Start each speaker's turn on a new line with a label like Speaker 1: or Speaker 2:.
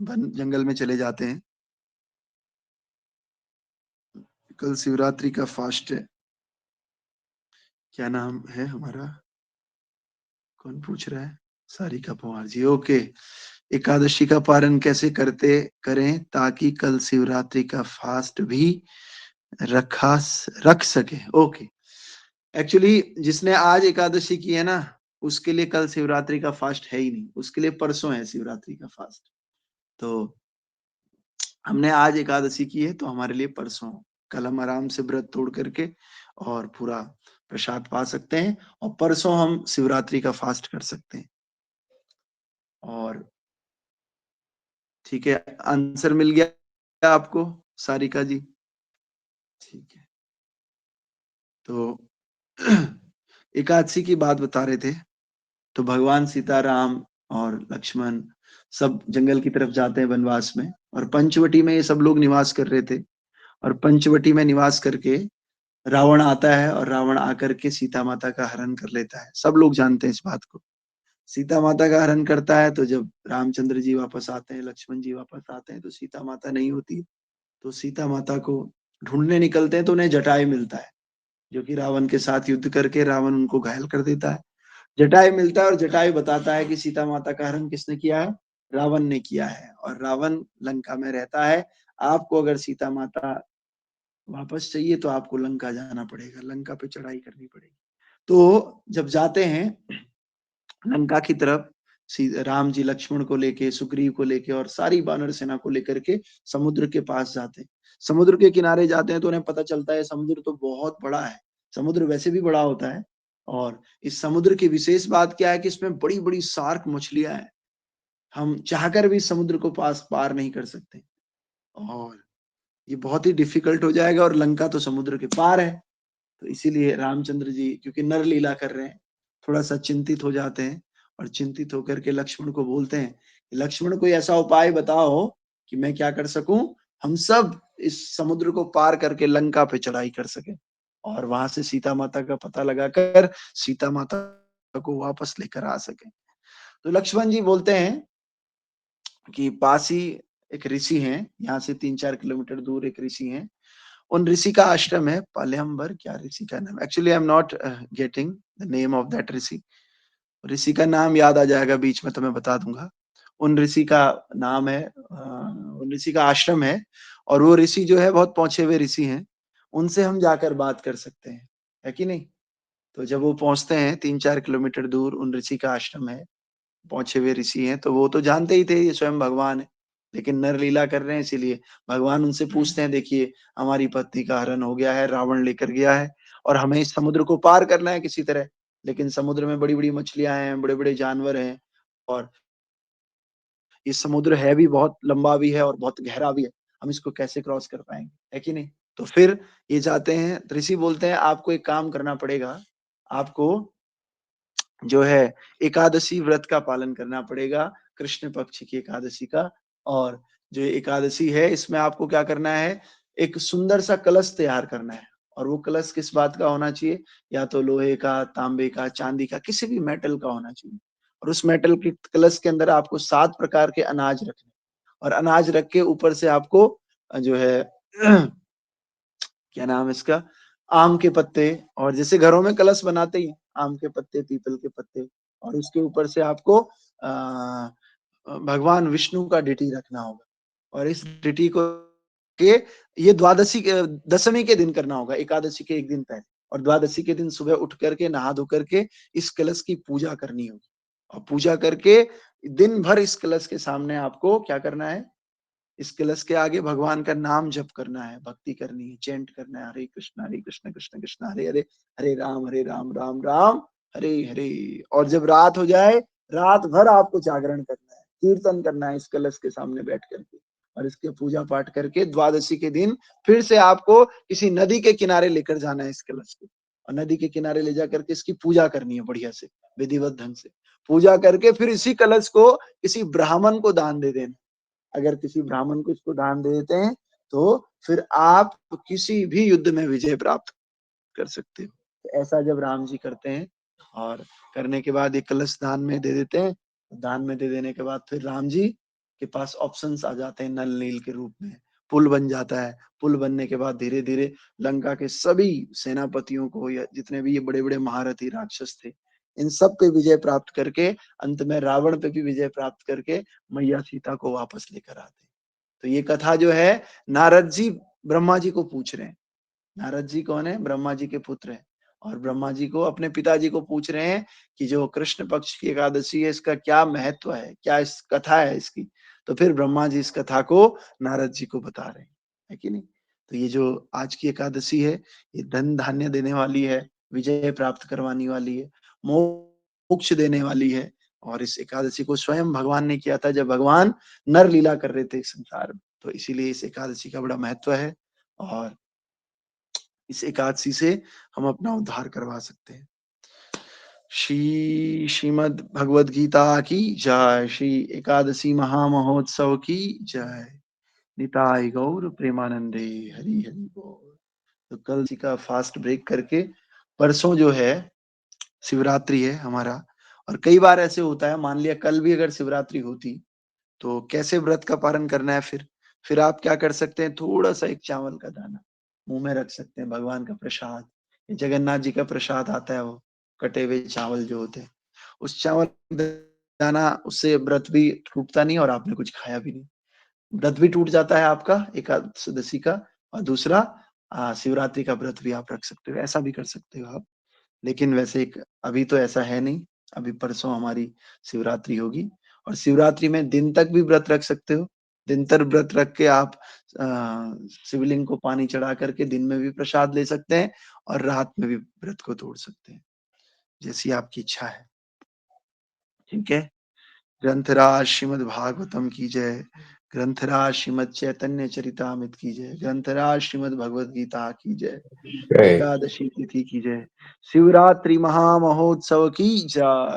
Speaker 1: One जंगल में चले जाते हैं। कल शिवरात्रि का फास्ट है। क्या नाम है हमारा? कौन पूछ रहा है? सारिका पवार जी, ओके। एकादशी का पारण कैसे करते करें ताकि कल शिवरात्रि का फास्ट भी रख सके? ओके। एक्चुअली जिसने आज एकादशी की है ना, उसके लिए कल शिवरात्रि का फास्ट है ही नहीं, उसके लिए परसों है शिवरात्रि का फास्ट। तो हमने आज एकादशी की है तो हमारे लिए परसों, कल हम आराम से व्रत तोड़ करके और पूरा प्रसाद पा सकते हैं, और परसों हम शिवरात्रि का फास्ट कर सकते हैं। और ठीक है, आंसर मिल गया आपको सारिका जी? ठीक है। तो एकादशी की बात बता रहे थे। तो भगवान सीताराम और लक्ष्मण सब जंगल की तरफ जाते हैं वनवास में, और पंचवटी में ये सब लोग निवास कर रहे थे। और पंचवटी में निवास करके रावण आता है, और रावण आकर के सीता माता का हरण कर लेता है। सब लोग जानते हैं इस बात को। सीता माता का हरण करता है, तो जब रामचंद्र जी वापस आते हैं, लक्ष्मण जी वापस आते हैं, तो सीता माता नहीं होती। तो सीता माता को ढूंढने निकलते हैं, तो उन्हें जटायु मिलता है, जो कि रावण के साथ युद्ध करके रावण उनको घायल कर देता है। जटायु मिलता है और जटायु बताता है कि सीता माता का हरण किसने किया है? रावण ने किया है, और रावण लंका में रहता है। आपको अगर सीता माता वापस चाहिए तो आपको लंका जाना पड़ेगा, लंका पे चढ़ाई करनी पड़ेगी। तो जब जाते हैं लंका की तरफ, राम जी लक्ष्मण को लेके, सुग्रीव को लेके और सारी वानर सेना को लेकर के समुद्र के पास जाते हैं। समुद्र के किनारे जाते हैं तो उन्हें पता चलता है समुद्र तो बहुत बड़ा है। समुद्र वैसे भी बड़ा होता है, और इस समुद्र की विशेष बात क्या है कि इसमें बड़ी बड़ी शार्क मछलियां हैं। हम चाहकर भी समुद्र को पास पार नहीं कर सकते, और ये बहुत ही डिफिकल्ट हो जाएगा, और लंका तो समुद्र के पार है। तो इसीलिए रामचंद्र जी क्योंकि नर लीला कर रहे हैं, थोड़ा सा चिंतित हो जाते हैं, और चिंतित होकर के लक्ष्मण को बोलते हैं कि लक्ष्मण कोई ऐसा उपाय बताओ कि मैं क्या कर सकूं, हम सब इस समुद्र को पार करके लंका पे चढ़ाई कर सके, और वहां से सीता माता का पता लगाकर सीता माता को वापस लेकर आ सके। तो लक्ष्मण जी बोलते हैं कि पास ही एक ऋषि हैं, यहाँ से 3-4 किलोमीटर दूर एक ऋषि हैं। उन ऋषि का आश्रम है पालेहंबर, क्या ऋषि का नाम? Actually I am not getting the name of that rishi. ऋषि का नाम याद आ जाएगा बीच में तो मैं बता दूंगा। उन ऋषि का नाम है, उन ऋषि का आश्रम है, और वो ऋषि जो है बहुत पहुंचे हुए ऋषि हैं। उनसे हम जाकर बात कर सकते हैं, है कि नहीं? तो जब वो पहुंचते हैं 3-4 किलोमीटर दूर उन ऋषि का आश्रम है, पहुंचे हुए ऋषि हैं, तो वो तो जानते ही थे ये स्वयं भगवान है, लेकिन नर लीला कर रहे हैं, इसीलिए भगवान उनसे पूछते हैं, देखिए हमारी पत्नी का हरण हो गया है, रावण लेकर गया है, और हमें इस समुद्र को पार करना है किसी तरह, लेकिन समुद्र में बड़ी बड़ी मछलियां हैं, बड़े बड़े जानवर हैं, और ये समुद्र है भी बहुत लंबा भी है और बहुत गहरा भी है, हम इसको कैसे क्रॉस कर पाएंगे, है कि नहीं? तो फिर ये जाते हैं, ऋषि बोलते हैं आपको एक काम करना पड़ेगा, आपको जो है एकादशी व्रत का पालन करना पड़ेगा, कृष्ण पक्ष की एकादशी का। और जो एकादशी है इसमें आपको क्या करना है, एक सुंदर सा कलश तैयार करना है। और वो कलश किस बात का होना चाहिए? या तो लोहे का, तांबे का, चांदी का, किसी भी मेटल का होना चाहिए। और उस मेटल के कलश के अंदर आपको 7 प्रकार के अनाज रखने, और अनाज रख के ऊपर से आपको जो है क्या नाम है इसका, आम के पत्ते, और जैसे घरों में कलश बनाते ही आम के पत्ते, पीपल के पत्ते, और उसके ऊपर से आपको भगवान विष्णु का डिटी रखना होगा। और इस डिटी को के ये द्वादशी के दशमी के दिन करना होगा, एकादशी के एक दिन पहले। और द्वादशी के दिन सुबह उठ करके नहा धो करके इस कलश की पूजा करनी होगी, और पूजा करके दिन भर इस कलश के सामने आपको क्या करना है, इस कलश के आगे भगवान का नाम जप करना है, भक्ति करनी है, चेंट करना है, हरे कृष्ण कृष्ण कृष्ण हरे हरे, हरे राम राम राम हरे हरे। और जब रात हो जाए, रात भर आपको जागरण करना है, कीर्तन करना है इस कलश के सामने बैठ करके, और इसके पूजा पाठ करके द्वादशी के दिन फिर से आपको किसी नदी के किनारे लेकर जाना है इस कलश को, और नदी के किनारे ले जाकर के इसकी पूजा करनी है बढ़िया से, विधिवत ढंग से पूजा करके फिर इसी कलश को किसी ब्राह्मण को दान दे देना। अगर किसी ब्राह्मण को इसको दान दे देते हैं तो फिर आप किसी भी युद्ध में विजय प्राप्त कर सकते हो। तो ऐसा जब राम जी करते हैं, और करने के बाद एक कलश दान में दे देते हैं, दान में दे देने के बाद फिर राम जी के पास ऑप्शंस आ जाते हैं नल नील के रूप में, पुल बन जाता है। पुल बनने के बाद धीरे-धीरे लंका के सभी सेनापतियों को या जितने भी ये बड़े-बड़े महारथी राक्षस थे, इन सब पे विजय प्राप्त करके अंत में रावण पे भी विजय प्राप्त करके मैया सीता को वापस लेकर आते हैं। तो ये कथा जो है नारद जी ब्रह्मा जी को पूछ रहे हैं। नारद जी कौन है? ब्रह्मा जी के पुत्र हैं और ब्रह्मा जी को अपने पिताजी को पूछ रहे हैं कि जो कृष्ण पक्ष की एकादशी है इसका क्या महत्व है, क्या इस कथा है इसकी। तो फिर ब्रह्मा जी इस कथा को नारद जी को बता रहे हैं, है कि नहीं? तो ये जो आज की एकादशी है, ये धन धान्य देने वाली है, विजय प्राप्त करवाने वाली है, मोक्ष देने वाली है और इस एकादशी को स्वयं भगवान ने किया था जब भगवान नर लीला कर रहे थे इस संसार में। तो इसीलिए इस एकादशी का बड़ा महत्व है और इस एकादशी से हम अपना उद्धार करवा सकते हैं। श्रीमद् भगवद गीता की जय। श्री एकादशी महामहोत्सव की जय। निताय गौर प्रेमानंदे। हरि हरि बोल। तो कल जी का फास्ट ब्रेक करके परसों जो है शिवरात्रि है हमारा और कई बार ऐसे होता है मान लिया कल भी अगर शिवरात्रि होती तो कैसे व्रत का पालन करना है फिर आप क्या कर सकते हैं थोड़ा सा एक चावल का दाना मुंह में रख सकते हैं भगवान का प्रसाद जगन्नाथ जी का प्रसाद आता है वो कटे हुए चावल जो होते हैं उस चावल का दाना उससे व्रत भी टूटता नहीं और आपने कुछ खाया भी नहीं व्रत भी टूट जाता है आपका एकादशी का और दूसरा शिवरात्रि का व्रत भी आप रख सकते हो ऐसा भी कर सकते हो आप लेकिन वैसे एक अभी तो ऐसा है नहीं अभी परसों हमारी शिवरात्रि होगी और शिवरात्रि में दिन तक भी व्रत रख सकते हो दिन तक व्रत रख के आप शिवलिंग को पानी चढ़ा करके दिन में भी प्रसाद ले सकते हैं और रात में भी व्रत को तोड़ सकते हैं जैसी आपकी इच्छा है ठीक है ग्रंथराज श्रीमद् भागवतम की जय ग्रंथराज श्रीमद् चैतन्य चरितामृत की जय ग्रंथराज श्रीमद् भगवद गीता की जय
Speaker 2: जय
Speaker 1: एकादशी तिथि की जय शिवरात्रि महामहोत्सव की जय